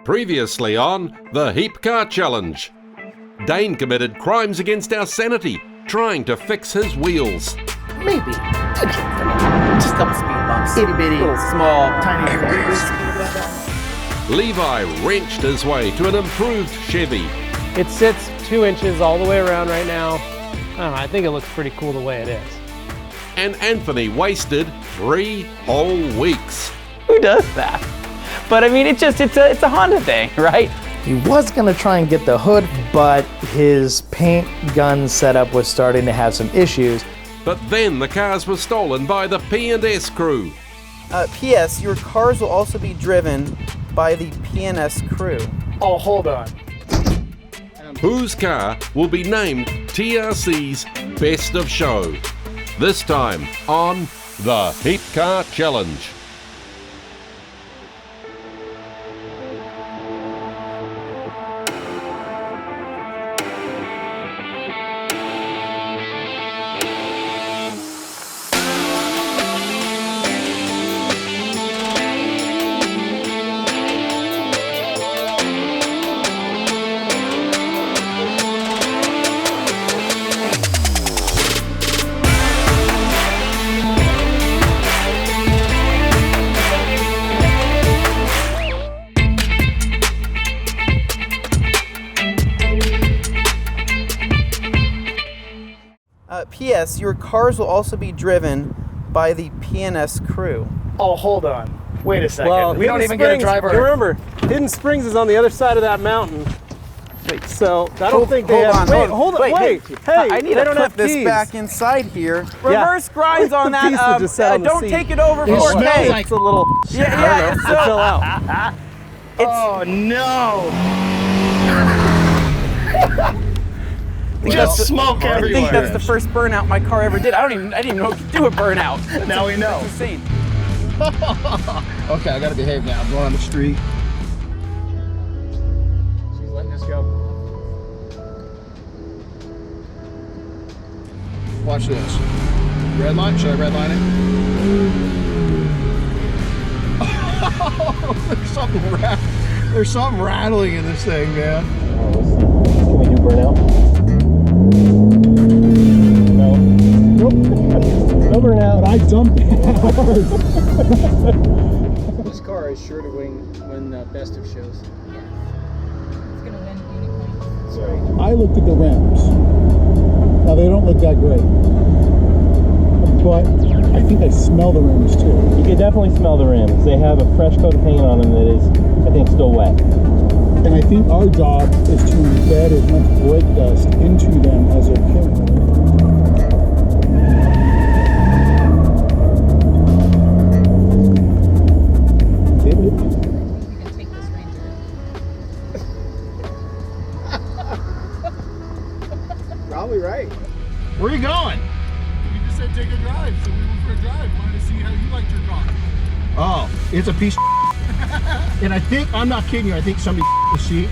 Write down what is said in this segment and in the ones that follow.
Previously on the HEAP CAR Challenge. Dane committed crimes against our sanity, trying to fix his wheels. Maybe. Just a couple speed bumps. Itty bitty, little small, tiny things. Levi wrenched his way to an improved Chevy. It sits 2 inches all the way around right now. I think it looks pretty cool the way it is. And Anthony wasted 3 whole weeks. Who does that? But I mean, it's a Honda thing, right? He was gonna try and get the hood, but his paint gun setup was starting to have some issues. But then the cars were stolen by the P&S Crew. P.S. Your cars will also be driven by the P&S Crew. Oh, hold on. Whose car will be named TRC's Best of Show? This time on the HEAP CAR Challenge. P.S. Your cars will also be driven by the P&S Crew. Oh, hold on. Wait a second. Well, we don't even get a driver. Remember, Hidden Springs is on the other side of that mountain. So I don't think they have. Hold on. Wait. Hey, I need they to don't put have this keys. back inside here. Reverse grinds on The piece that. just sat on the Don't seat. take it over It 4K. smells like a little. Yeah. It fell out. Oh no! Just smoke I think that's the first burnout my car ever did. I didn't even know it could do a burnout. Now we know. That's insane. Okay, I gotta behave now. I'm going on the street. She's letting us go. Watch this. Red line? Should I red line it? There's something rattling in this thing, man. Can we do burnout? No. Nope. No burnout. I jumped hard. This car is sure to win best of shows. Yeah. It's gonna win unicorn. I looked at the rims. Now they don't look that great, but I think I smell the rims too. You can definitely smell the rims. They have a fresh coat of paint on them that is, I think, still wet. And I think our job is to embed as much brake dust into them as it can. Probably right. Where are you going? You just said take a drive, so we went for a drive. Wanted to see how you liked your car. Oh, it's a piece of and I think, I'm not kidding you, I think somebody the seat.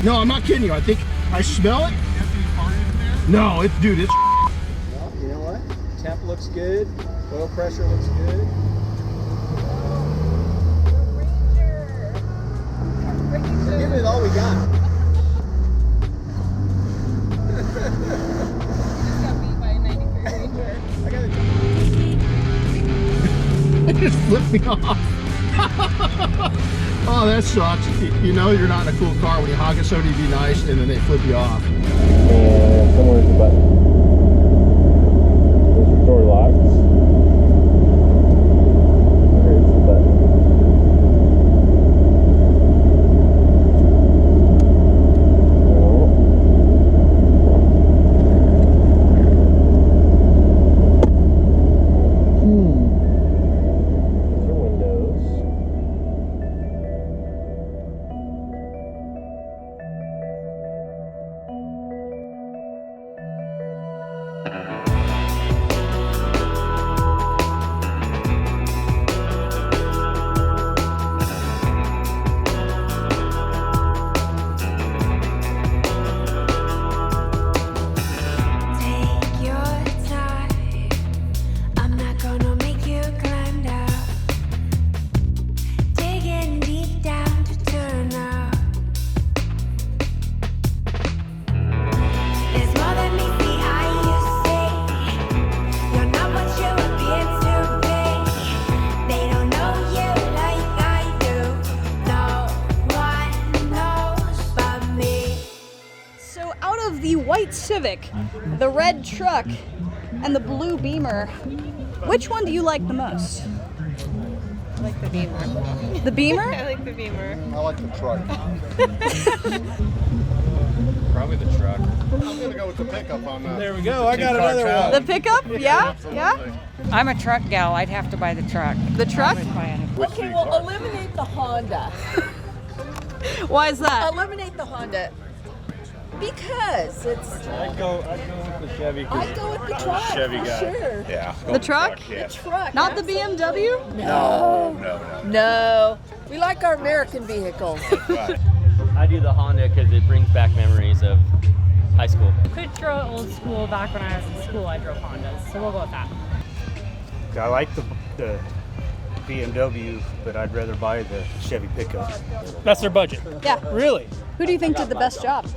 No, I'm not kidding you. I think I smell it. Empty car in there? No, dude, it's Well, you know what? Temp looks good. Oil pressure looks good. We're giving it all we got. Just got beat by a 93 Ranger. I got it just flipped me off. Oh, that sucks. You know you're not in a cool car when you honk at somebody to be nice and then they flip you off. And somewhere's the button. There's your door locks. Here's the button. Those are windows. the white Civic, the red truck, and the blue Beamer. Which one do you like the most? I like the Beamer. The Beamer? I like the Beamer. I like the truck. Probably the truck. I'm gonna go with the pickup on that. There we go. I got another one. The pickup? Yeah? Yeah? I'm a truck gal. I'd have to buy the truck. The truck? Okay, well, eliminate the Honda. Why is that? Eliminate the Honda. Because it's. I'd go with the Chevy. I'd go with the truck. Chevy for guy. Sure. Yeah. The truck? Yeah. The truck. Not the BMW? No. We like our American vehicles. I do the Honda because it brings back memories of high school. Could throw old school. Back when I was in school, I drove Hondas, so we'll go with that. I like the BMW, but I'd rather buy the Chevy pickup. That's their budget. Yeah. Really? Who do you think did the best job?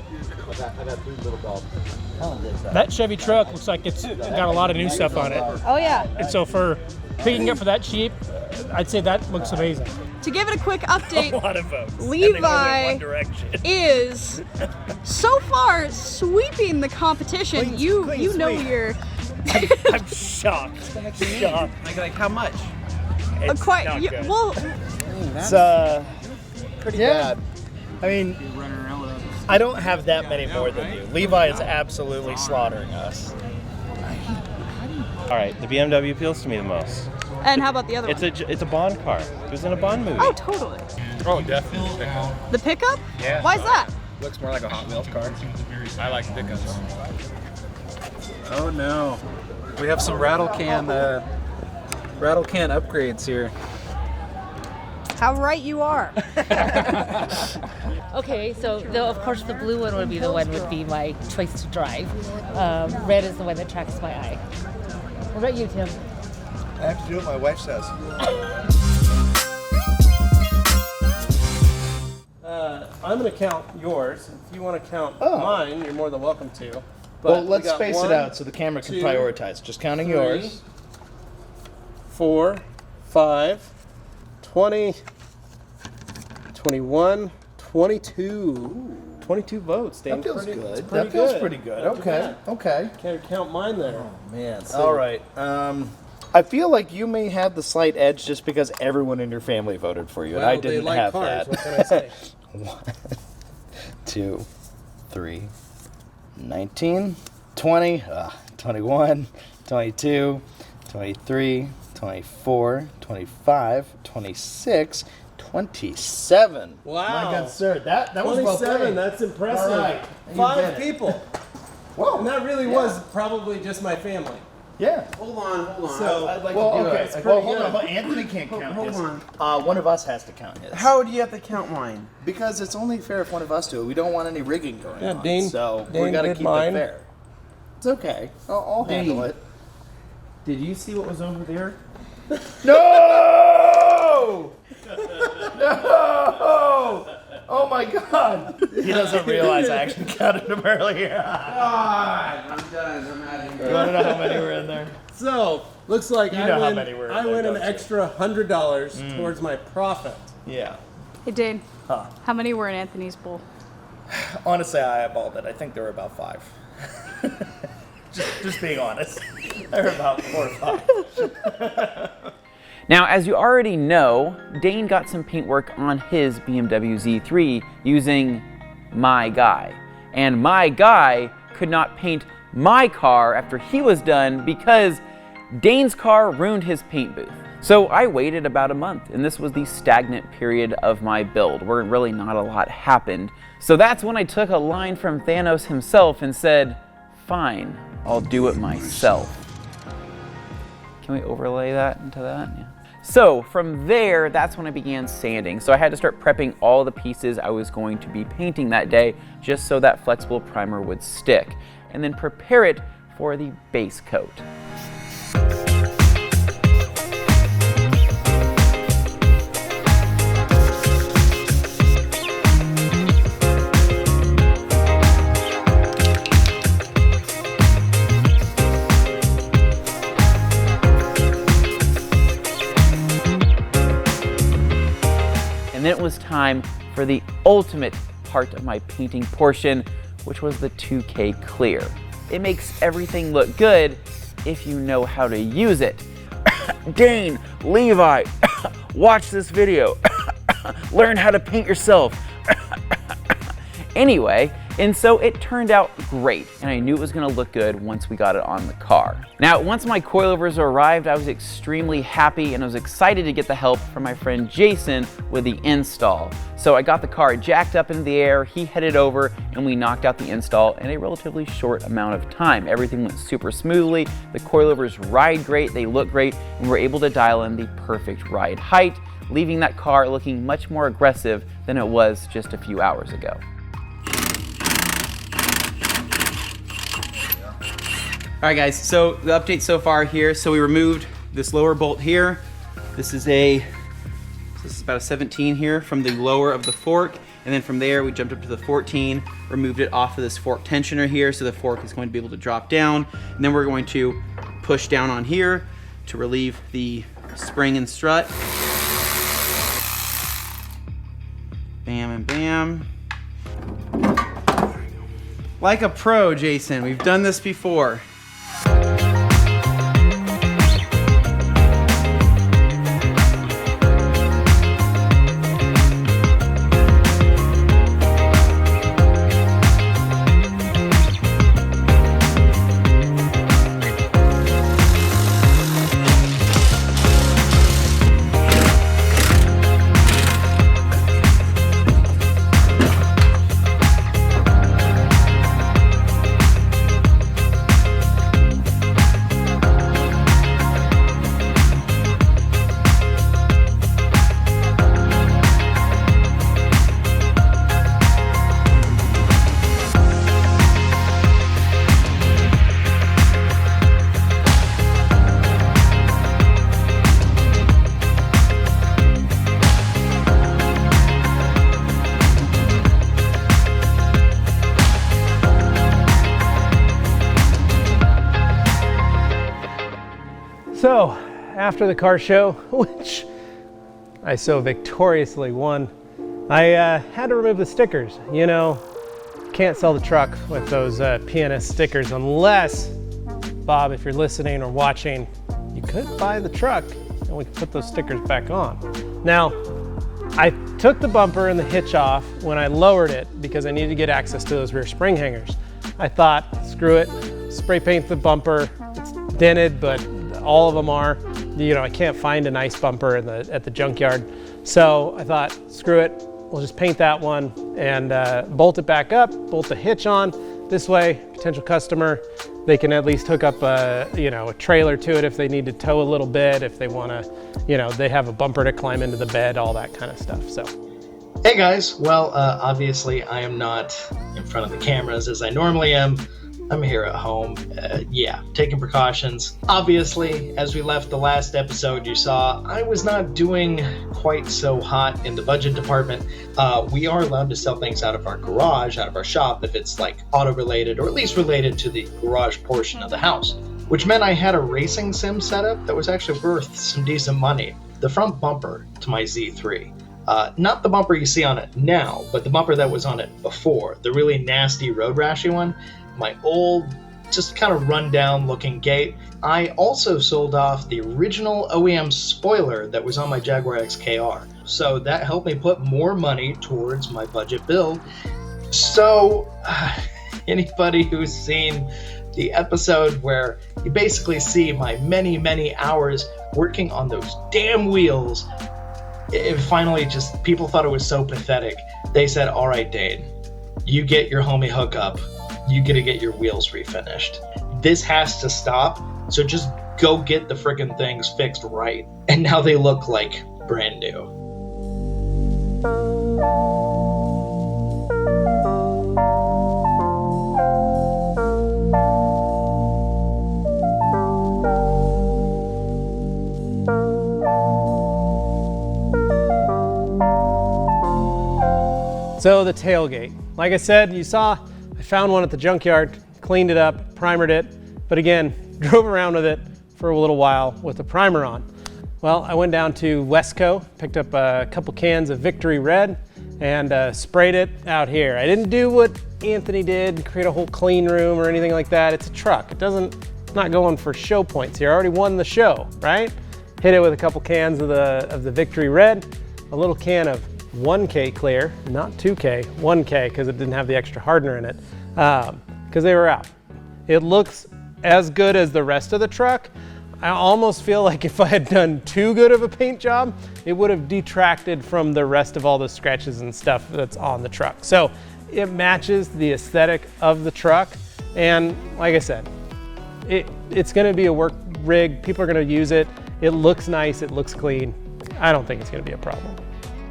That Chevy truck looks like it's got a lot of new stuff on it. Oh yeah. And so for picking up for that cheap, I'd say that looks amazing. To give it a quick update, A lot of votes. Levi One direction. is so far sweeping the competition. Clean you sweep. know you're I'm shocked. Shocked. Like how much? It's quite. not good. Well, It's Pretty yeah. bad. I mean, I don't have that many more than you. Levi is absolutely slaughtering us. All right, the BMW appeals to me the most. and how about the other one? It's a Bond car. It was in a Bond movie. Oh, totally. Oh, definitely the pickup. The pickup? Yeah. Why's that? Looks more like a Hot Wheels car. I like pickups. Oh no, we have some rattle can upgrades here. How right you are. Okay, so of course the blue one would be my choice to drive. Red is the one that attracts my eye. What about you, Tim? I have to do what my wife says. I'm going to count yours. If you want to count mine, you're more than welcome to. But Well, let's space it 1, out so the camera can 2, prioritize. Just counting 3, yours. 4, 5, 20, 21, 22. 22 votes, Dane. That feels Pretty- good. it's pretty That feels good. pretty good. Not too Okay. bad. Okay. Can't count mine there. Man. So- All right. I feel like you may have the slight edge just because everyone in your family voted for you, and I Well, they didn't like have cars, that. what can I say? 1, 2, 3, 19, 20, 21, 22, 23, 24, 25, 26, 27. Wow. My good sir, that was well 27, played. that's impressive. All right. You 5 did it. people. Whoa. And that really was probably just my family. Yeah. Hold on. So, I'd like well, to do okay, it. it's Well, pretty hold good. on. But Anthony can't count Hold his. on. One of us has to count his. How do you have to count mine? Because it's only fair if one of us do it. We don't want any rigging going Yeah, on. Dane- so we Dane got to did keep mine. it fair. It's okay. I'll handle it. Did you see what was over there? No! No! Oh my God! He doesn't realize I actually counted him earlier. God, I'm done. I'm out of here. You want to know how many were in there? So, looks like You know I how win, many were in I there, win an don't you? extra $100 towards my profit. Yeah. Hey, Dane. Huh. How many were in Anthony's bowl? Honestly, I eyeballed it. I think there were about 5. just being honest. There were about 4 or 5. Now, as you already know, Dane got some paintwork on his BMW Z3 using Maaaaybe. And Maaaaybe could not paint my car after he was done because Dane's car ruined his paint booth. So I waited about a month, and this was the stagnant period of my build, where really not a lot happened. So that's when I took a line from Thanos himself and said, fine, I'll do it myself. Can we overlay that into that? Yeah. So from there, that's when I began sanding. So I had to start prepping all the pieces I was going to be painting that day, just so that flexible primer would stick, and then prepare it for the base coat. And then it was time for the ultimate part of my painting portion, which was the 2K Clear. It makes everything look good if you know how to use it. Dane, Levi, watch this video. Learn how to paint yourself. Anyway, and so it turned out great, and I knew it was gonna look good once we got it on the car. Now, once my coilovers arrived, I was extremely happy and I was excited to get the help from my friend Jason with the install. So I got the car jacked up into the air, he headed over, and we knocked out the install in a relatively short amount of time. Everything went super smoothly, the coilovers ride great, they look great, and we're able to dial in the perfect ride height, leaving that car looking much more aggressive than it was just a few hours ago. All right guys, so the update so far here, so we removed this lower bolt here. This is about a 17 here from the lower of the fork, and then from there we jumped up to the 14, removed it off of this fork tensioner here, so the fork is going to be able to drop down, and then we're going to push down on here to relieve the spring and strut. Bam and bam. Like a pro, Jason, we've done this before. So, after the car show, which I so victoriously won, I had to remove the stickers. You know, can't sell the truck with those P&S stickers unless, Bob, if you're listening or watching, you could buy the truck and we could put those stickers back on. Now, I took the bumper and the hitch off when I lowered it because I needed to get access to those rear spring hangers. I thought, screw it, spray paint the bumper. It's dented, but all of them are. You know, I can't find a nice bumper at the junkyard. So I thought, screw it, we'll just paint that one and bolt it back up, bolt the hitch on. This way, potential customer, they can at least hook up a trailer to it if they need to tow a little bit, if they want to, they have a bumper to climb into the bed, all that kind of stuff. So. Hey guys, well, obviously I am not in front of the cameras as I normally am. I'm here at home, taking precautions. Obviously, as we left the last episode, you saw I was not doing quite so hot in the budget department. We are allowed to sell things out of our garage, out of our shop, if it's like auto related or at least related to the garage portion of the house, which meant I had a racing sim setup that was actually worth some decent money. The front bumper to my Z3. Not the bumper you see on it now, but the bumper that was on it before, the really nasty road rashy one. My old, just kind of run-down looking gate. I also sold off the original OEM spoiler that was on my Jaguar XKR. So that helped me put more money towards my budget build. So anybody who's seen the episode where you basically see my many, many hours working on those damn wheels, it finally just, people thought it was so pathetic. They said, all right, Dane, you get your homie hookup. You gotta get your wheels refinished. This has to stop, so just go get the friggin' things fixed right. And now they look like brand new. So the tailgate, like I said, you saw, I found one at the junkyard, cleaned it up, primered it, but again, drove around with it for a little while with the primer on. Well, I went down to Wesco, picked up a couple cans of Victory Red, and sprayed it out here. I didn't do what Anthony did, create a whole clean room or anything like that. It's a truck. It's not going for show points here. I already won the show, right? Hit it with a couple cans of the Victory Red, a little can of 1K clear, not 2K, 1K, because it didn't have the extra hardener in it, because they were out. It looks as good as the rest of the truck. I almost feel like if I had done too good of a paint job, it would have detracted from the rest of all the scratches and stuff that's on the truck. So it matches the aesthetic of the truck. And like I said, it's gonna be a work rig. People are gonna use it. It looks nice, it looks clean. I don't think it's gonna be a problem.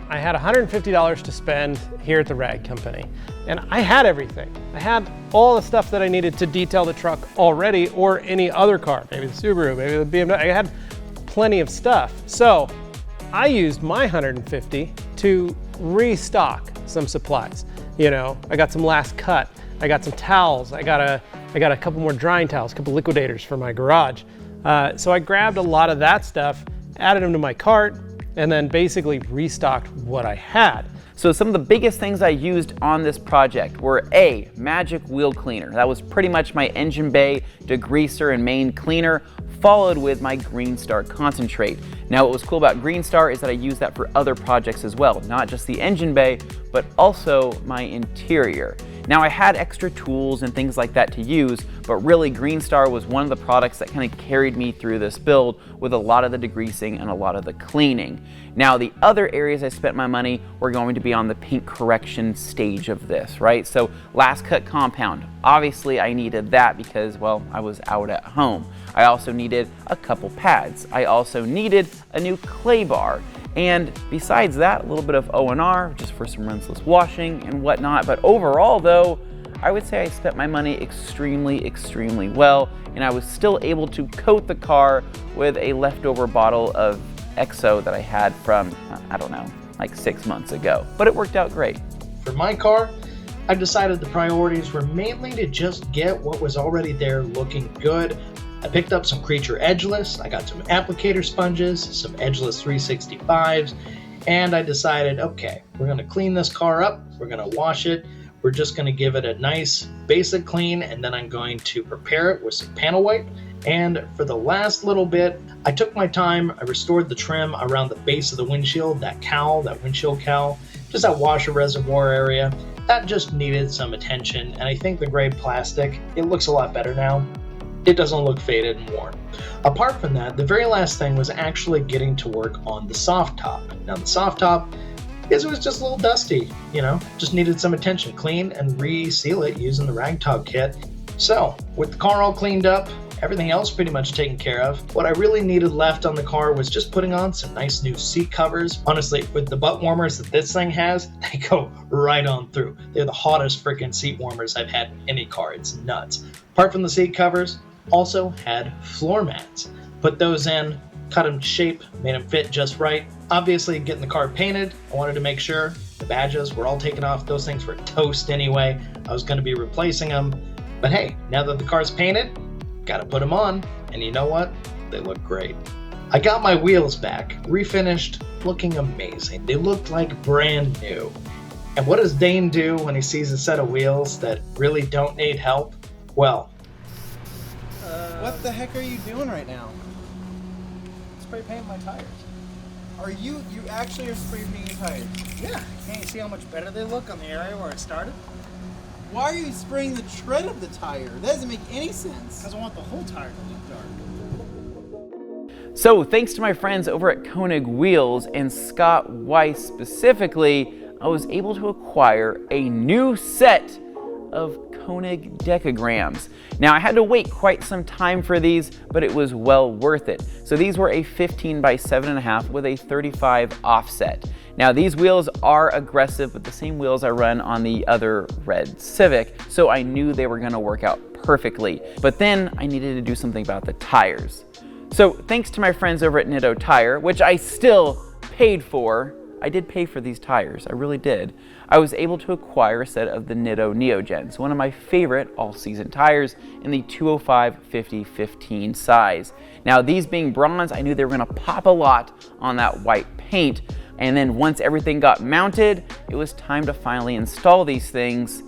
I had $150 to spend here at the rag company, and I had everything. I had all the stuff that I needed to detail the truck already, or any other car, maybe the Subaru, maybe the BMW. I had plenty of stuff. So I used my $150 to restock some supplies. You know, I got some last cut, I got some towels, I got a couple more drying towels, a couple liquidators for my garage. So I grabbed a lot of that stuff, added them to my cart, and then basically restocked what I had. So some of the biggest things I used on this project were a magic wheel cleaner. That was pretty much my engine bay, degreaser, and main cleaner, followed with my Green Star concentrate. Now what was cool about Green Star is that I used that for other projects as well, not just the engine bay, but also my interior. Now I had extra tools and things like that to use, but really Green Star was one of the products that kind of carried me through this build with a lot of the degreasing and a lot of the cleaning. Now the other areas I spent my money were going to be on the paint correction stage of this, right? So last cut compound, obviously I needed that because, well, I was out at home. I also needed a couple pads. I also needed a new clay bar. And besides that, a little bit of O&R just for some rinseless washing and whatnot. But overall though, I would say I spent my money extremely, extremely well, and I was still able to coat the car with a leftover bottle of EXO that I had from, I don't know, like 6 months ago. But it worked out great. For my car, I decided the priorities were mainly to just get what was already there looking good. I picked up some Creature Edgeless, I got some applicator sponges, some Edgeless 365s, and I decided, okay, we're gonna clean this car up, we're gonna wash it, we're just gonna give it a nice basic clean, and then I'm going to prepare it with some panel wipe. And for the last little bit, I took my time, I restored the trim around the base of the windshield, that cowl, that windshield cowl, just that washer reservoir area. That just needed some attention, and I think the gray plastic, it looks a lot better now. It doesn't look faded and worn. Apart from that, the very last thing was actually getting to work on the soft top. Now the soft top, it was just a little dusty, you know, just needed some attention. Clean and reseal it using the ragtop kit. So with the car all cleaned up, everything else pretty much taken care of, what I really needed left on the car was just putting on some nice new seat covers. Honestly, with the butt warmers that this thing has, they go right on through. They're the hottest freaking seat warmers I've had in any car. It's nuts. Apart from the seat covers, also had floor mats. Put those in, cut them to shape, made them fit just right. Obviously, getting the car painted, I wanted to make sure the badges were all taken off. Those things were toast anyway. I was going to be replacing them. But hey, now that the car's painted, gotta put them on. And you know what? They look great. I got my wheels back, refinished, looking amazing. They looked like brand new. And what does Dane do when he sees a set of wheels that really don't need help? Well, what the heck are you doing right now? Spray painting my tires. You actually are spray painting your tires? Yeah. Can't you see how much better they look on the area where I started? Why are you spraying the tread of the tire? That doesn't make any sense. Because I want the whole tire to look dark. So thanks to my friends over at Koenig Wheels and Scott Weiss specifically, I was able to acquire a new set of Koenig decograms. Now I had to wait quite some time for these, but it was well worth it. So these were a 15 by 7.5 with a 35 offset. Now these wheels are aggressive, but the same wheels I run on the other red Civic, so I knew they were gonna work out perfectly. But then I needed to do something about the tires. So thanks to my friends over at Nitto Tire, which I still paid for, I did pay for these tires, I really did. I was able to acquire a set of the Nitto Neogens, one of my favorite all-season tires in the 205/50/15 size. Now these being bronze, I knew they were gonna pop a lot on that white paint, And then once everything got mounted, it was time to finally install these things.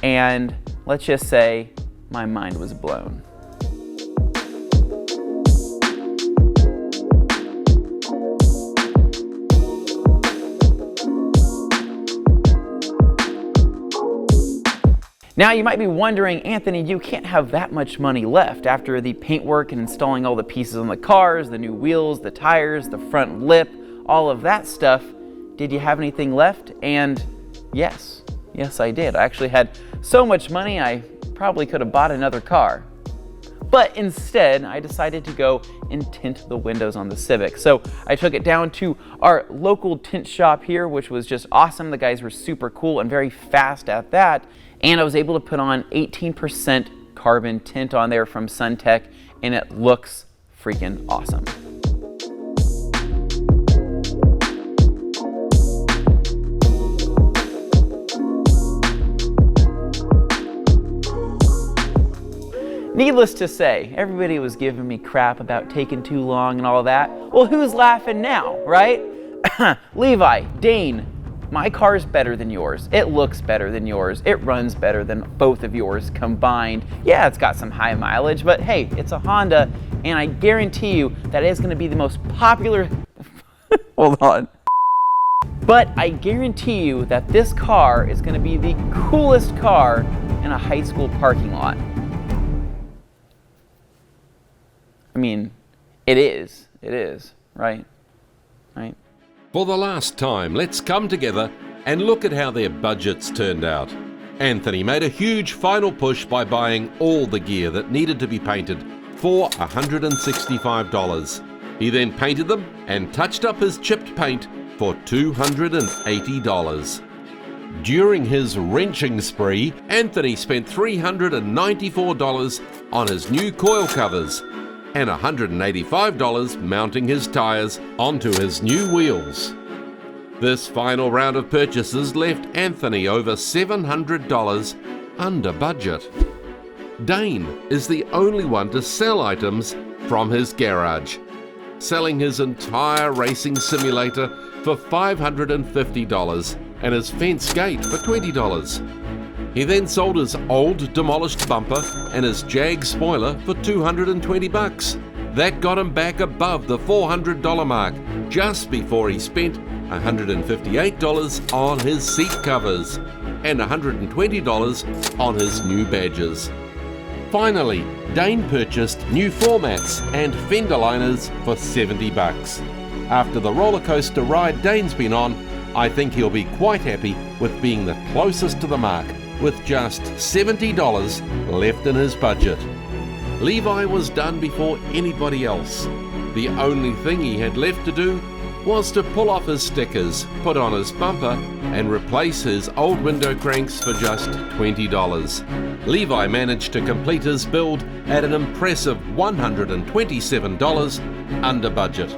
And let's just say my mind was blown. Now you might be wondering, Anthony, you can't have that much money left after the paintwork and installing all the pieces on the cars, the new wheels, the tires, the front lip, all of that stuff. Did you have anything left? And yes, I did. I actually had so much money I probably could have bought another car. But instead, I decided to go and tint the windows on the Civic. So I took it down to our local tint shop here, which was just awesome. The guys were super cool and very fast at that. And I was able to put on 18% carbon tint on there from Suntech, and it looks freaking awesome. Needless to say, everybody was giving me crap about taking too long and all that. Well, who's laughing now, right? Levi, Dane, my car's better than yours. It looks better than yours. It runs better than both of yours combined. Yeah, it's got some high mileage, but hey, it's a Honda, and I guarantee you that it's gonna be the most popular, hold on. But I guarantee you that this car is gonna be the coolest car in a high school parking lot. I mean, it is, right? Right? For the last time, let's come together and look at how their budgets turned out. Anthony made a huge final push by buying all the gear that needed to be painted for $165. He then painted them and touched up his chipped paint for $280. During his wrenching spree, Anthony spent $394 on his new coil covers and $185 mounting his tires onto his new wheels. This final round of purchases left Anthony over $700 under budget. Dane is the only one to sell items from his garage, selling his entire racing simulator for $550 and his fence gate for $20. He then sold his old demolished bumper and his Jag spoiler for $220. That got him back above the $400 mark just before he spent $158 on his seat covers and $120 on his new badges. Finally, Dane purchased new floor mats and fender liners for $70. After the roller coaster ride Dane's been on, I think he'll be quite happy with being the closest to the mark, with just $70 left in his budget. Levi was done before anybody else. The only thing he had left to do was to pull off his stickers, put on his bumper, and replace his old window cranks for just $20. Levi managed to complete his build at an impressive $127 under budget.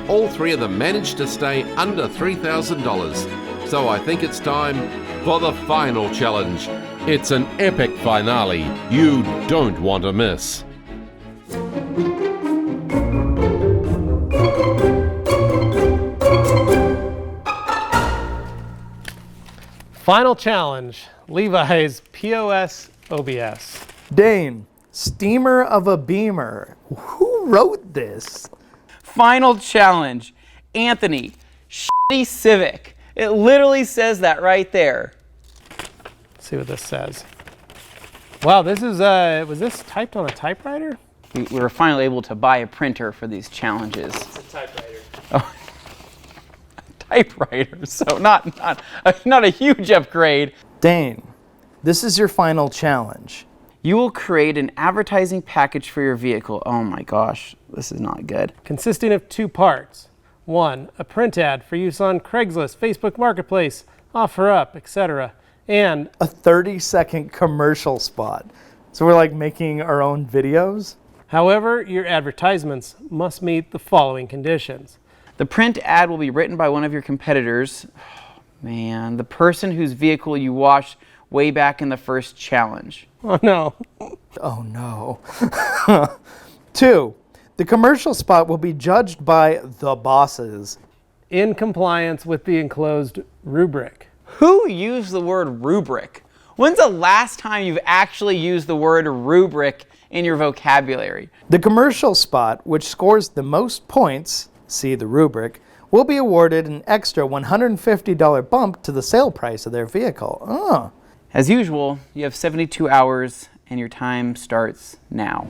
All three of them managed to stay under $3,000. So I think it's time for the final challenge. It's an epic finale you don't want to miss. Final challenge, Levi's POS OBS. Dane, steamer of a beamer. Who wrote this? Final challenge, Anthony, shitty Civic. It literally says that right there. Let's see what this says. Wow, this is, was this typed on a typewriter? We were finally able to buy a printer for these challenges. It's a typewriter. Oh, typewriter, so not a huge upgrade. Dane, this is your final challenge. You will create an advertising package for your vehicle. Oh my gosh, this is not good. Consisting of two parts. 1, a print ad for use on Craigslist, Facebook Marketplace, OfferUp, etc. And a 30-second commercial spot. So we're like making our own videos? However, your advertisements must meet the following conditions. The print ad will be written by one of your competitors. Oh, man, the person whose vehicle you watched way back in the first challenge. Oh no. Oh no. 2, the commercial spot will be judged by the bosses. in compliance with the enclosed rubric. Who used the word rubric? When's the last time you've actually used the word rubric in your vocabulary? The commercial spot, which scores the most points, see the rubric, will be awarded an extra $150 bump to the sale price of their vehicle. Oh. As usual, you have 72 hours and your time starts now.